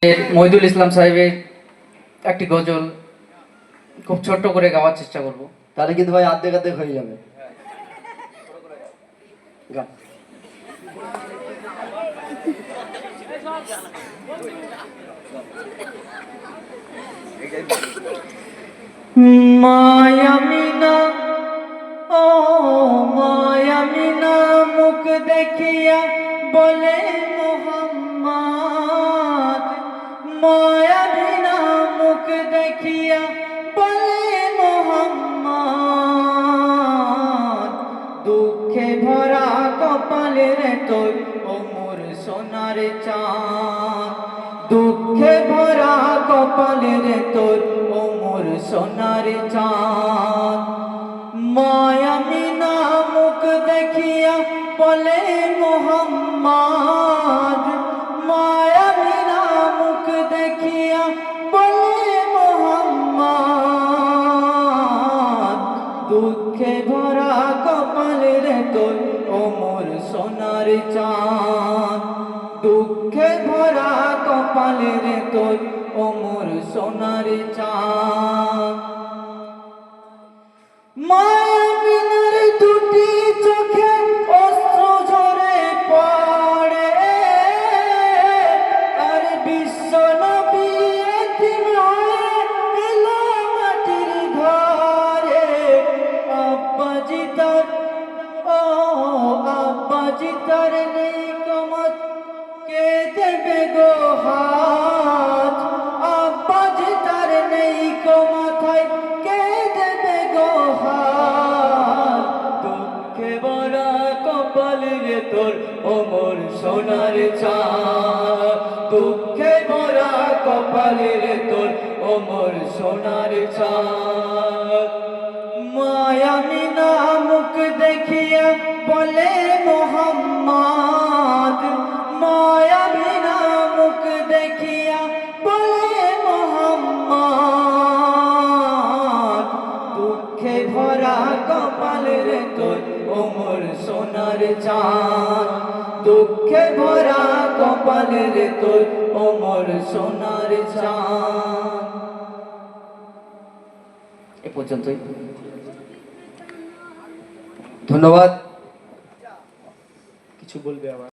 মহিদুল ইসলাম সাহেবের একটি গজল খুব ছোট্ট করে গাওয়ার চেষ্টা করব। তাহলে কিন্তু ভাই অর্ধেক অর্ধেক হয়ে যাবে। গা। মায়ামিনা ও মায়ামিনা মুখ দেখিয়া বলে মোহাম্মদ, মায়ামিনা মুখ দেখিয়া বলে মোহাম্মদ, দুঃখে ভরা কপালের তোর ও মোর সোনার চাঁদ, দুঃখে ভরা কপালের তোর ও মোর সোনার চাঁদ। মায়ামিনা মুখ দেখিয়া বলে মোহাম্মদ, মায়ামিনা মুখ দেখিয়া বলে মোহাম্মদ, দুঃখে ভরা কপালের তোর ও মোর সোনার চাঁদ, দুঃখে ভরা কপালের তোর ও মোর সোনার চাঁদ। মায়াবিনার দুটি চোখে অশ্রু ঝরে পড়ে, আর বিশ্ব নবী এতিম হয়ে এলো মাটির ঘরে। আব্বাজি তার ও আব্বাজি তার নেই কমত, কে দেবে গো হাত, আব্বাজি তার নেই কমাথায়, কে দেবে গো হাত, দুঃখে ভরা কপাল রে তোর ও মোর সোনার চাঁদ, দুঃখে ভরা কপাল রে তোর ও মোর সোনার চাঁদ। মায়ামিনা মুখ দেখিয়া বলে মোহাম্মদ, মায়ামিনা মুখ দেখিয়া বলে মোহাম্মদ, দুঃখে ভরা কপাল রে তোর ও মোর সোনার চাঁদ, দুঃখে ভরা কপাল রে তোর ও মোর সোনার চাঁদ। এ পর্যন্তই, ধন্যবাদ। কিছু বলবে আবার?